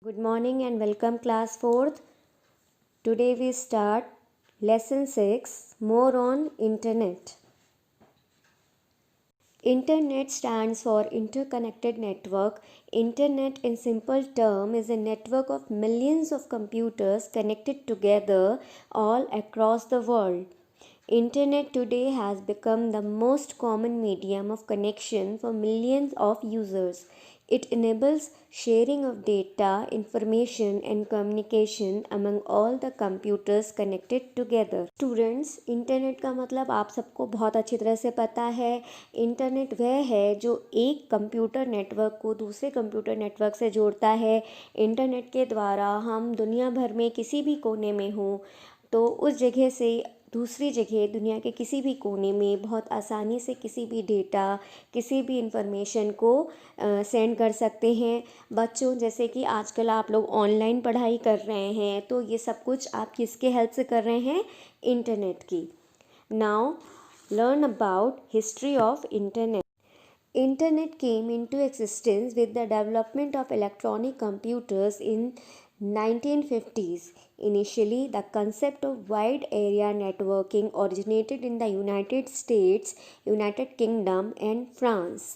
Good morning and welcome class 4th. Today we start lesson 6 more on internet. Internet stands for interconnected network. Internet in simple term is a network of millions of computers connected together all across the world. Internet today has become the most common medium of connection for millions of users. It enables sharing of data, information and communication among all the computers connected together. Students, internet का मतलब आप सबको बहुत अच्छी तरह से पता है। इंटरनेट वह है जो एक कंप्यूटर नेटवर्क को दूसरे कंप्यूटर नेटवर्क से जोड़ता है। इंटरनेट के द्वारा हम दुनिया भर में किसी भी कोने में हों तो उस जगह से दूसरी जगह दुनिया के किसी भी कोने में बहुत आसानी से किसी भी डेटा किसी भी इंफॉर्मेशन को सेंड कर सकते हैं। बच्चों, जैसे कि आजकल आप लोग ऑनलाइन पढ़ाई कर रहे हैं तो ये सब कुछ आप किसके हेल्प से कर रहे हैं? इंटरनेट की। Now learn about history of internet. Internet came into existence with the development of electronic computers in 1950s. Initially, the concept of wide area networking originated in the United States, United Kingdom and France.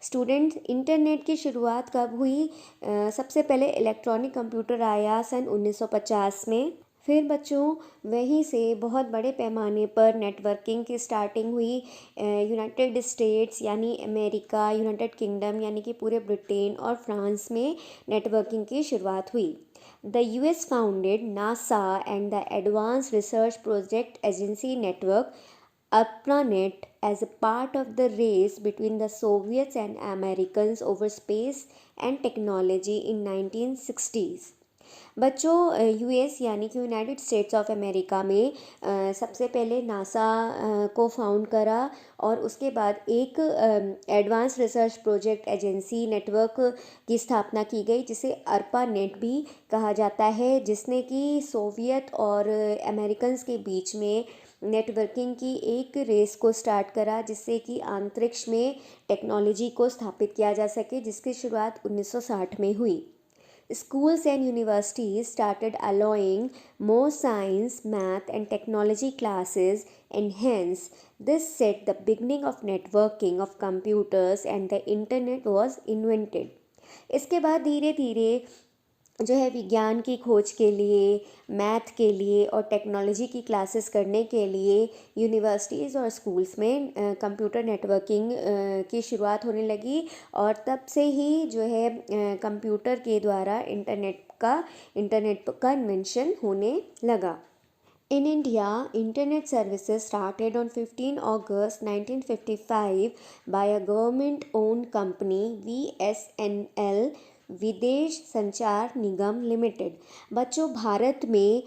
Student, internet की शुरुआत कब हुई? सबसे पहले electronic computer आया सन 1950 में। फिर बच्चों वहीं से बहुत बड़े पैमाने पर नेटवर्किंग की स्टार्टिंग हुई। यूनाइटेड स्टेट्स यानी अमेरिका, यूनाइटेड किंगडम यानी कि पूरे ब्रिटेन और फ्रांस में नेटवर्किंग की शुरुआत हुई। The US founded NASA and the advance research project agency network ARPANET as a part of the race between the Soviets and Americans over space and technology in 1960s. बच्चों, US यानी कि United states of America में सबसे पहले NASA को found करा और उसके बाद एक advance research project agency network की स्थापना की गई जिसे ARPANET भी कहा जाता है, जिसने कि सोवियत और अमेरिकन्स के बीच में नेटवर्किंग की एक रेस को स्टार्ट करा जिससे कि अंतरिक्ष में टेक्नोलॉजी को स्थापित किया जा सके, जिसकी शुरुआत 1960 में हुई. Schools and universities started allowing more science, math and technology classes, and hence this set the beginning of networking of computers and the internet was invented. इसके बाद धीरे धीरे जो है विज्ञान की खोज के लिए, मैथ के लिए और टेक्नोलॉजी की क्लासेस करने के लिए यूनिवर्सिटीज़ और स्कूल्स में कंप्यूटर नेटवर्किंग की शुरुआत होने लगी और तब से ही जो है कंप्यूटर के द्वारा इंटरनेट का इन्वेंशन होने लगा. In India, internet services started on 15 August 1955 by a government-owned company, VSNL, विदेश संचार निगम लिमिटेड. बच्चों, भारत में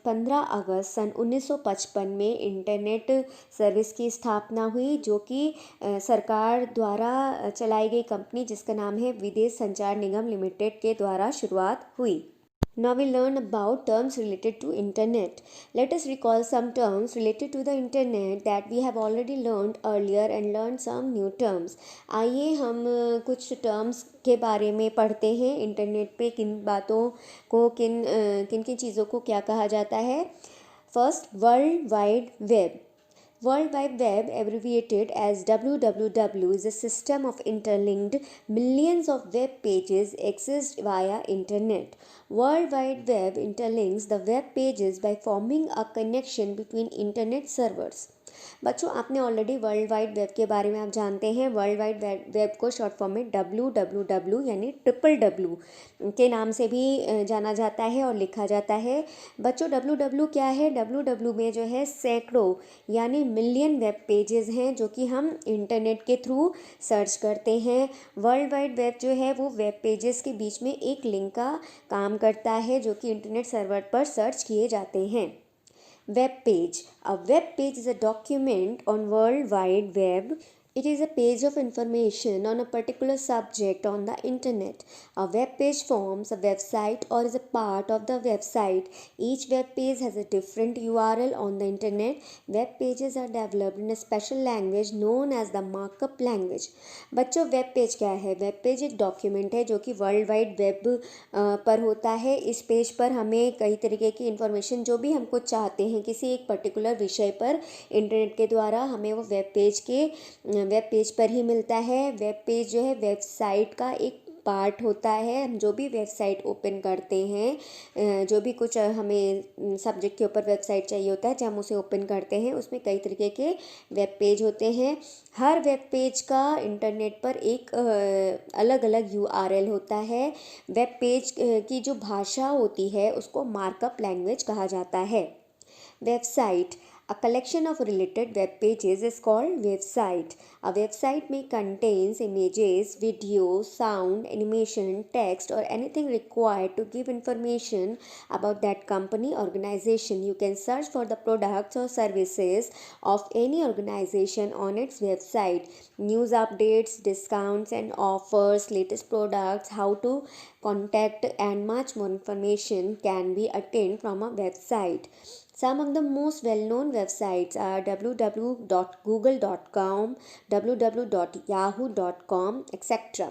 15 अगस्त सन 1955 में इंटरनेट सर्विस की स्थापना हुई, जो कि सरकार द्वारा चलाई गई कंपनी जिसका नाम है विदेश संचार निगम लिमिटेड के द्वारा शुरुआत हुई. Now we learn about terms related to internet. Let us recall some terms related to the internet that we have already learned earlier and learn some new terms. आइए हम कुछ terms के बारे में पढ़ते हैं. इंटरनेट पे किन बातों को किन किन चीज़ों को क्या कहा जाता है. First, World Wide Web. World Wide Web, abbreviated as WWW, is a system of interlinked millions of web pages accessed via internet. World Wide Web interlinks the web pages by forming a connection between internet servers. बच्चों, आपने already world wide web के बारे में आप जानते हैं. World wide web को short form में WWW यानी WWW के नाम से भी जाना जाता है और लिखा जाता है. बच्चों, WWW क्या है? WWW में जो है सैकड़ों यानी मिलियन वेब पेजेस हैं जो कि हम इंटरनेट के थ्रू सर्च करते हैं. वर्ल्ड वाइड वेब जो है वो वेब पेजेस के बीच में एक लिंक का काम करता है जो कि इंटरनेट सर्वर पर सर्च किए जाते हैं. Web page. A web page is a document on World Wide Web It is a page of information on a particular subject on the internet. A web page forms a website or is a part of the website. Each web page has a different URL on the internet. Web pages are developed in a special language known as the markup language. बच्चों web page क्या है? Web page एक document है जो कि world wide web पर होता है. इस पेज पर हमें कई तरीके की इन्फॉर्मेशन जो भी हमको चाहते हैं किसी एक पर्टिकुलर विषय पर इंटरनेट के द्वारा हमें वो वेब पेज पर ही मिलता है. वेब पेज जो है वेबसाइट का एक पार्ट होता है. हम जो भी वेबसाइट ओपन करते हैं, जो भी कुछ हमें सब्जेक्ट के ऊपर वेबसाइट चाहिए होता है, जब हम उसे ओपन करते हैं उसमें कई तरीके के वेब पेज होते हैं. हर वेब पेज का इंटरनेट पर एक अलग अलग यूआरएल होता है. वेब पेज की जो भाषा होती है उसको मार्कअप लैंग्वेज कहा जाता है. Website. A collection of related web pages is called website. A website may contains images, videos, sound, animation, text or anything required to give information about that company organization. You can search for the products or services of any organization on its website. News updates, discounts and offers, latest products, how to contact and much more information can be attained from a website. Some of the most well-known websites are www.google.com, www.yahoo.com, etc.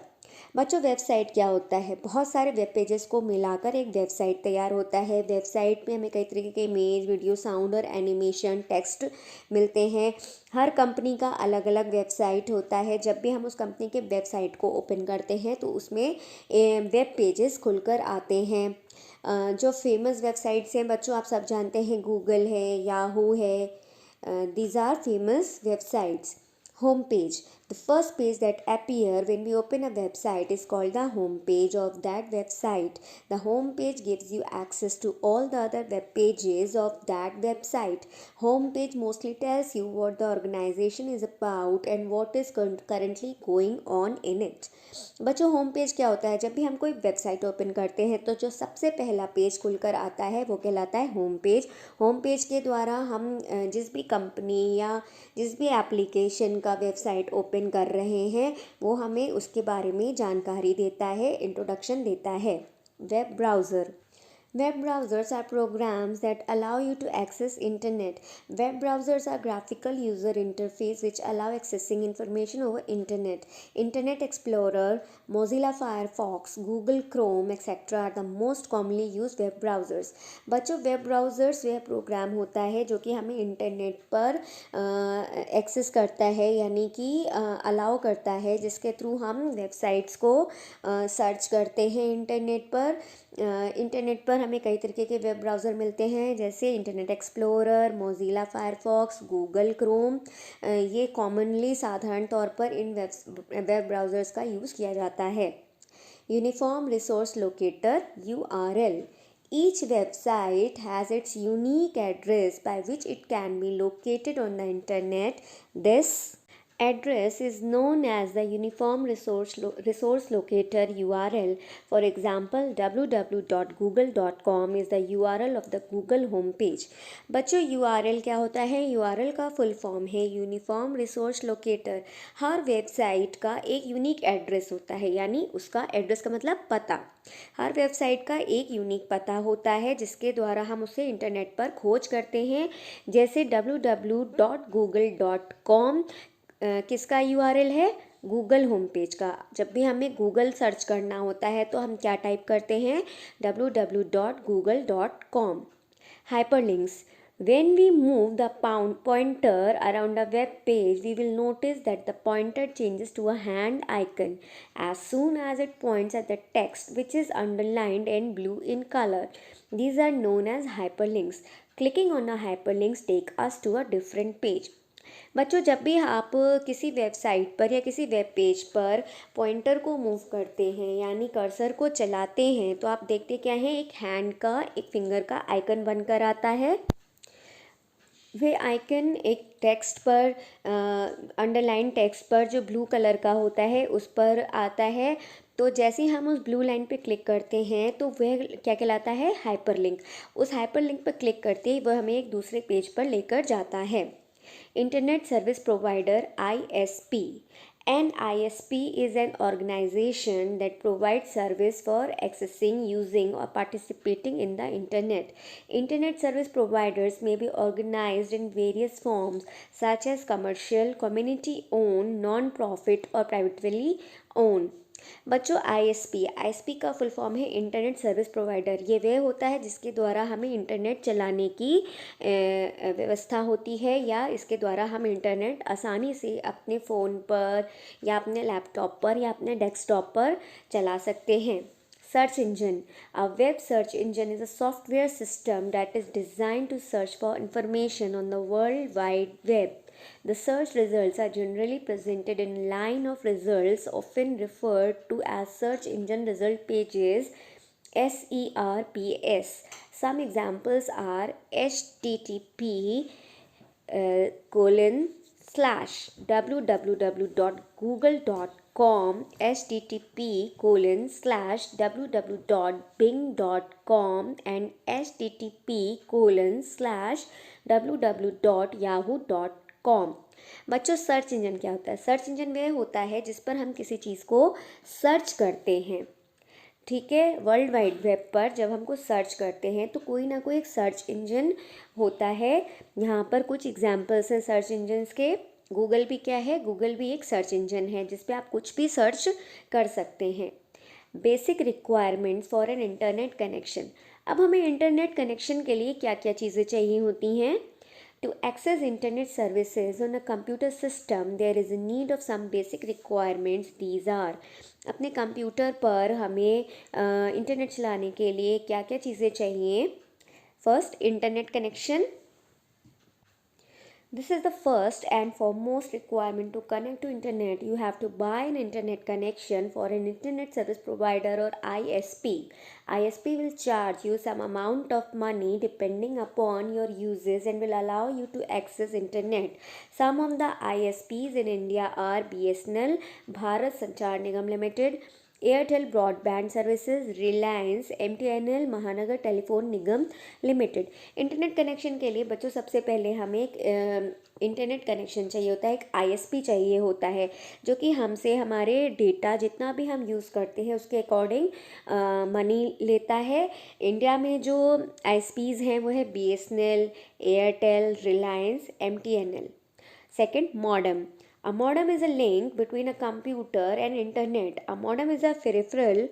बच्चों website क्या होता है? बहुत सारे web pages को मिलाकर एक website तैयार होता है. वेबसाइट में हमें कई तरीके के इमेज, वीडियो, साउंड और एनिमेशन, टेक्स्ट मिलते हैं. हर कंपनी का अलग अलग वेबसाइट होता है. जब भी हम उस कंपनी के वेबसाइट को ओपन करते हैं तो उसमें वेब पेजेस खुलकर आते हैं. जो फेमस वेबसाइट्स हैं बच्चों आप सब जानते हैं, गूगल है, याहू है. These are famous websites. Home page. The first page that appear when we open a website is called the home page of that website. The home page gives you access to all the other web pages of that website. Home page mostly tells you what the organization is about and what is currently going on in it. बच्चों home page क्या होता है? जब भी हम कोई website open करते हैं तो जो सबसे पहला पेज खुलकर आता है वो कहलाता है होम पेज. होम पेज के द्वारा हम जिस भी कंपनी या जिस भी एप्लीकेशन का वेबसाइट ओपन कर रहे हैं वो हमें उसके बारे में जानकारी देता है, इंट्रोडक्शन देता है. Web browser. Web browsers are programs that allow you to access internet. Web browsers are graphical user interface which allow accessing information over internet. Internet Explorer, Mozilla Firefox, Google Chrome, etc. are the most commonly used web browsers. बच्चों web browsers वह programme होता है जो कि हमें internet पर access करता है, यानी कि अलाउ करता है, जिसके थ्रू हम वेबसाइट्स को सर्च करते हैं इंटरनेट पर. इंटरनेट पर हमें कई तरीके के वेब ब्राउज़र मिलते हैं जैसे internet explorer, Mozilla Firefox, Google Chrome. ये कॉमनली साधारण तौर पर इन वेब ब्राउज़र्स का यूज़ किया जाता है. Uniform resource locator URL. Each website has its unique address by which it can be located on the internet. This address is known as the Uniform Resource Locator URL. For example, www.google.com is the URL of the Google home page. बच्चों URL क्या होता है? URL का full form है uniform resource locator. हर website का एक unique address होता है, यानी उसका एड्रेस का मतलब पता. हर वेबसाइट का एक यूनिक पता होता है जिसके द्वारा हम उसे इंटरनेट पर खोज करते हैं. जैसे www.google.com किसका URL है? गूगल होम पेज का. जब भी हमें गूगल सर्च करना होता है तो हम क्या टाइप करते हैं? www.google.com. Hyperlinks. When we move the pointer around a web page, we will notice that the pointer changes to a hand icon as soon as it points at the text, which is underlined and blue in color. These are known as hyperlinks. Clicking on a hyperlink takes us to a different page. बच्चों जब भी आप किसी website पर या किसी web page पर pointer को मूव करते हैं यानी कर्सर को चलाते हैं तो आप देखते क्या है? एक हैंड का, एक फिंगर का आइकन बनकर आता है. वह आइकन एक टेक्स्ट पर, अंडरलाइन टेक्स्ट पर जो ब्लू कलर का होता है उस पर आता है. तो जैसे ही हम उस ब्लू लाइन पे क्लिक करते हैं तो वह क्या कहलाता है? हाइपरलिंक. उस हाइपरलिंक पर क्लिक करते ही वह हमें एक दूसरे पेज पर लेकर जाता है. Internet Service Provider ISP. An ISP is an organization that provides service for accessing, using, or participating in the internet. Internet service providers may be organized in various forms such as commercial, community owned, non-profit, or privately owned. बच्चों ISP का full form है internet service provider. ये वह होता है जिसके द्वारा हमें इंटरनेट चलाने की व्यवस्था होती है, या इसके द्वारा हम इंटरनेट आसानी से अपने फ़ोन पर या अपने लैपटॉप पर या अपने डेस्कटॉप पर चला सकते हैं। Search engine. A web search engine is a software system that is designed to search for information on the World Wide Web. The search results are generally presented in line of results, often referred to as search engine result pages, SERPs. Some examples are http :/www.google.com, http:/www.bing.com and http:/www.yahoo.com। बच्चों search engine क्या होता है? Search engine वह होता है जिस पर हम किसी चीज़ को सर्च करते हैं। ठीक है, वर्ल्ड वाइड वेब पर जब हमको सर्च करते हैं तो कोई ना कोई एक सर्च इंजन होता है। यहाँ पर कुछ एग्जाम्पल्स हैं सर्च इंजन्स के। गूगल भी क्या है? गूगल भी एक सर्च इंजन है जिस पे आप कुछ भी सर्च कर सकते हैं। Basic requirements for an internet connection. अब हमें इंटरनेट कनेक्शन के लिए क्या क्या चीज़ें चाहिए होती हैं? To access internet services on a computer system, there is a need of some basic requirements. These are: अपने कंप्यूटर पर हमें इंटरनेट चलाने के लिए क्या क्या चीज़ें चाहिए? First, internet connection. This is the first and foremost requirement. To connect to internet, you have to buy an internet connection for an internet service provider or ISP. ISP will charge you some amount of money depending upon your uses and will allow you to access internet. Some of the ISPs in India are BSNL, Bharat Sanchar Nigam Limited, Airtel broadband services, Reliance, MTNL, महानगर telephone निगम limited. Internet connection के लिए बच्चों सबसे पहले हमें एक internet connection चाहिए होता है, एक ISP चाहिए होता है जो कि हमसे हमारे डेटा जितना भी हम यूज़ करते हैं उसके अकॉर्डिंग मनी लेता है। इंडिया में जो ISPs हैं वो है BSNL, Airtel, Reliance, MTNL। Second, modem. A modem is a link between a computer and internet. A modem is a peripheral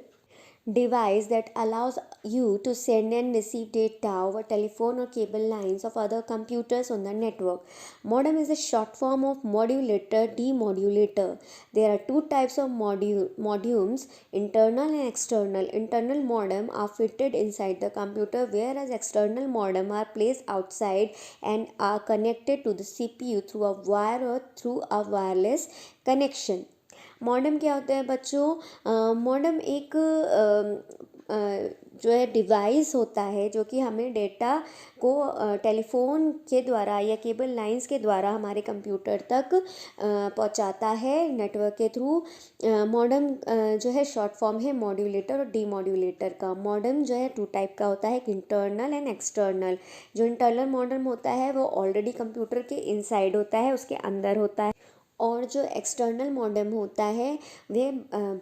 device that allows you to send and receive data over telephone or cable lines of other computers on the network. Modem is a short form of modulator, demodulator. There are two types of modems, internal and external. Internal modem are fitted inside the computer, whereas external modem are placed outside and are connected to the CPU through a wire or through a wireless connection. Modem क्या होता है बच्चों? Modem एक जो है device होता है जो कि हमें डेटा को टेलीफोन के द्वारा या केबल लाइंस के द्वारा हमारे कंप्यूटर तक पहुंचाता है नेटवर्क के थ्रू। मॉडेम जो है शॉर्ट फॉर्म है मॉड्यूलेटर और डीमॉड्यूलेटर का। मॉडेम जो है टू टाइप का होता है, एक इंटरनल एंड एक्सटर्नल। जो इंटरनल मॉडेम होता है वो ऑलरेडी कंप्यूटर के इनसाइड होता है, उसके अंदर होता है, और जो एक्सटर्नल मॉडेम होता है वह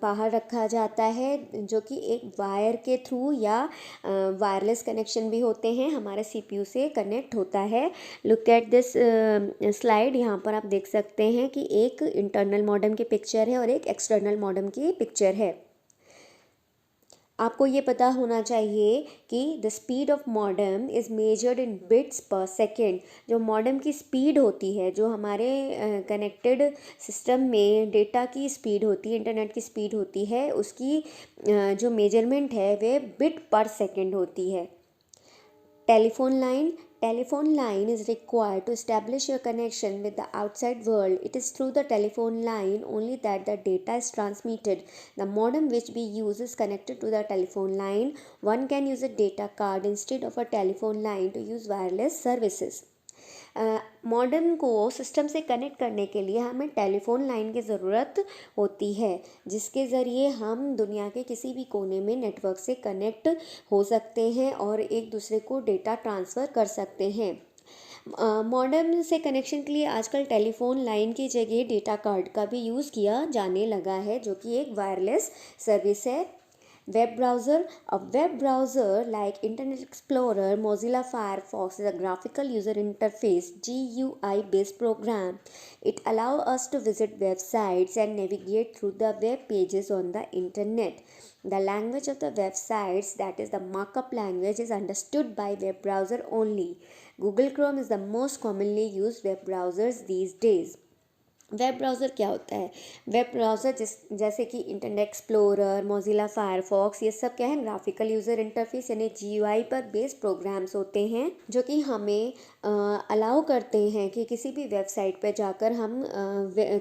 बाहर रखा जाता है जो कि एक वायर के थ्रू या वायरलेस कनेक्शन भी होते हैं हमारे CPU से कनेक्ट होता है। Look at this slide. यहाँ पर आप देख सकते हैं कि एक इंटरनल मॉडेम की पिक्चर है और एक एक्सटर्नल मॉडेम की पिक्चर है। आपको ये पता होना चाहिए कि the speed of modem is measured in bits पर सेकेंड। जो मॉडेम की स्पीड होती है, जो हमारे कनेक्टेड सिस्टम में डेटा की स्पीड होती है, इंटरनेट की स्पीड होती है, उसकी जो मेजरमेंट है वह बिट पर सेकेंड होती है। Telephone line. Telephone line is required to establish your connection with the outside world. It is through the telephone line only that the data is transmitted. The modem which we use is connected to the telephone line. One can use a data card instead of a telephone line to use wireless services. Modem को system से connect करने के लिए हमें telephone line की ज़रूरत होती है जिसके ज़रिए हम दुनिया के किसी भी कोने में नेटवर्क से कनेक्ट हो सकते हैं और एक दूसरे को डेटा ट्रांसफ़र कर सकते हैं। मॉडेम से कनेक्शन के लिए आजकल टेलीफोन लाइन की जगह डेटा कार्ड का भी यूज़ किया जाने लगा है, जो कि एक वायरलेस सर्विस है। Web browser. A web browser like Internet Explorer, Mozilla Firefox is a graphical user interface GUI based program. It allows us to visit websites and navigate through the web pages on the internet. The language of the websites, that is the markup language, is understood by web browser only. Google Chrome is the most commonly used web browsers these days. Web browser क्या होता है? Web browser जैसे कि internet explorer, Mozilla Firefox, ये सब क्या है? Graphical user interface यानी जीयूआई पर बेस्ड प्रोग्राम्स होते हैं, जो कि हमें अलाउ करते हैं कि किसी भी वेबसाइट पर जाकर हम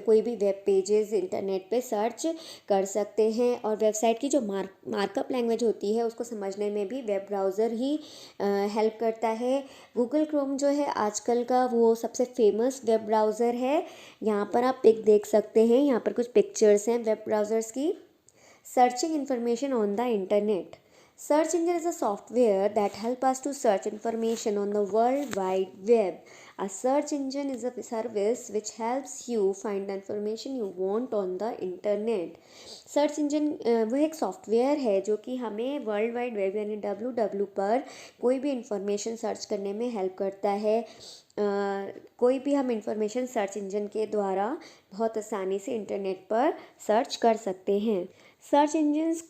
कोई भी वेब पेजेस इंटरनेट पे सर्च कर सकते हैं। और वेबसाइट की जो मार्कअप लैंग्वेज होती है उसको समझने में भी वेब ब्राउज़र ही हेल्प करता है। गूगल क्रोम जो है आजकल का वो सबसे फेमस वेब ब्राउज़र है। यहाँ पर आप पिक देख सकते हैं, यहाँ पर कुछ पिक्चर्स हैं वेब ब्राउज़र्स की। Searching information on the internet. Search engine is a software that help us to search information on the World Wide Web. A search engine is a service which helps you find the information you want on the internet. Search engine वह एक software है जो कि हमें world wide web यानी WW पर कोई भी इंफॉर्मेशन सर्च करने में हेल्प करता है। कोई भी हम इंफॉर्मेशन सर्च इंजन के द्वारा बहुत आसानी से इंटरनेट पर सर्च कर सकते हैं। Search engines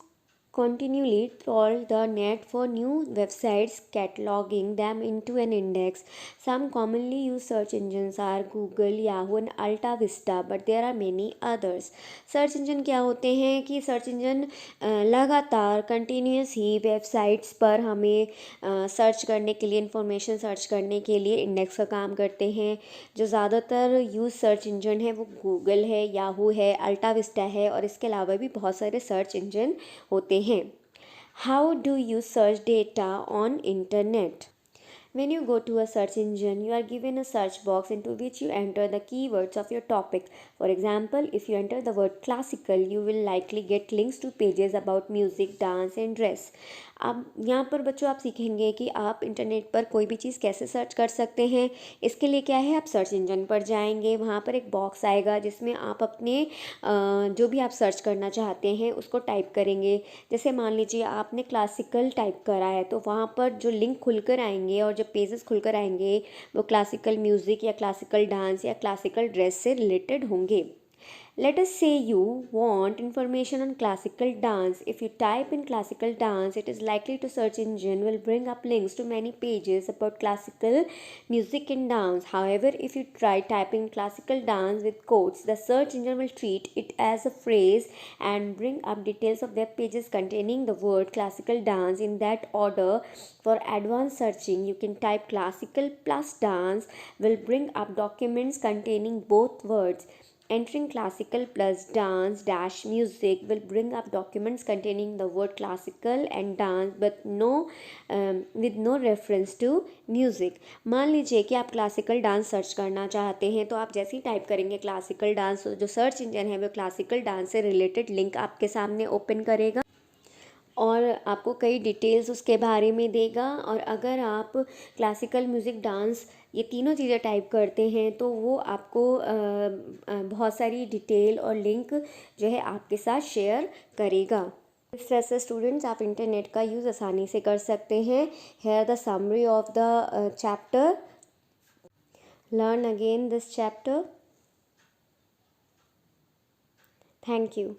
continually trawl the net for new websites, cataloging them into an index. Some commonly used search engines are Google, Yahoo and Alta Vista, but there are many others. Search engine क्या होते हैं कि search engine लगातार continuous ही websites पर हमें search करने के लिए, इंफॉर्मेशन सर्च करने के लिए इंडेक्स का काम करते हैं। जो ज़्यादातर यूज़ सर्च इंजन है वो गूगल है, याहू है, अल्टा विस्टा है और इसके अलावा भी बहुत सारे सर्च इंजन होते हैं। How do you search data on internet? When you go to a search engine, you are given a search box into which you enter the keywords of your topic. For example, if you enter the word classical, you will likely get links to pages about music, dance and dress. अब यहाँ पर बच्चों आप सीखेंगे कि आप internet पर कोई भी चीज़ कैसे सर्च कर सकते हैं। इसके लिए क्या है, आप सर्च इंजन पर जाएंगे, वहाँ पर एक बॉक्स आएगा जिसमें आप अपने जो भी आप सर्च करना चाहते हैं उसको टाइप करेंगे। जैसे मान लीजिए आपने क्लासिकल टाइप करा है तो वहाँ पर जो लिंक खुलकर आएंगे और जो पेजेस खुलकर आएंगे वो क्लासिकल म्यूज़िक या क्लासिकल डांस या क्लासिकल ड्रेस से रिलेटेड होंगे। Let us say you want information on classical dance. If you type in classical dance, it is likely to search engine will bring up links to many pages about classical music and dance. However, if you try typing classical dance with quotes, the search engine will treat it as a phrase and bring up details of web pages containing the word classical dance in that order. For advanced searching, you can type classical plus dance will bring up documents containing both words. Entering classical plus dance dash music will bring up documents containing the word classical and dance but with no reference to music. मान लीजिए कि आप classical dance search करना चाहते हैं तो आप जैसे ही टाइप करेंगे क्लासिकल डांस, जो सर्च इंजन है वो क्लासिकल डांस से रिलेटेड लिंक आपके सामने ओपन करेगा और आपको कई डिटेल्स उसके बारे में देगा। और अगर आप क्लासिकल म्यूज़िक, डांस ये तीनों चीज़ें टाइप करते हैं तो वो आपको बहुत सारी डिटेल और लिंक जो है आपके साथ शेयर करेगा। इस तरह से स्टूडेंट्स आप इंटरनेट का यूज़ आसानी से कर सकते हैं। Here the summary of the chapter. Learn again this chapter. Thank you.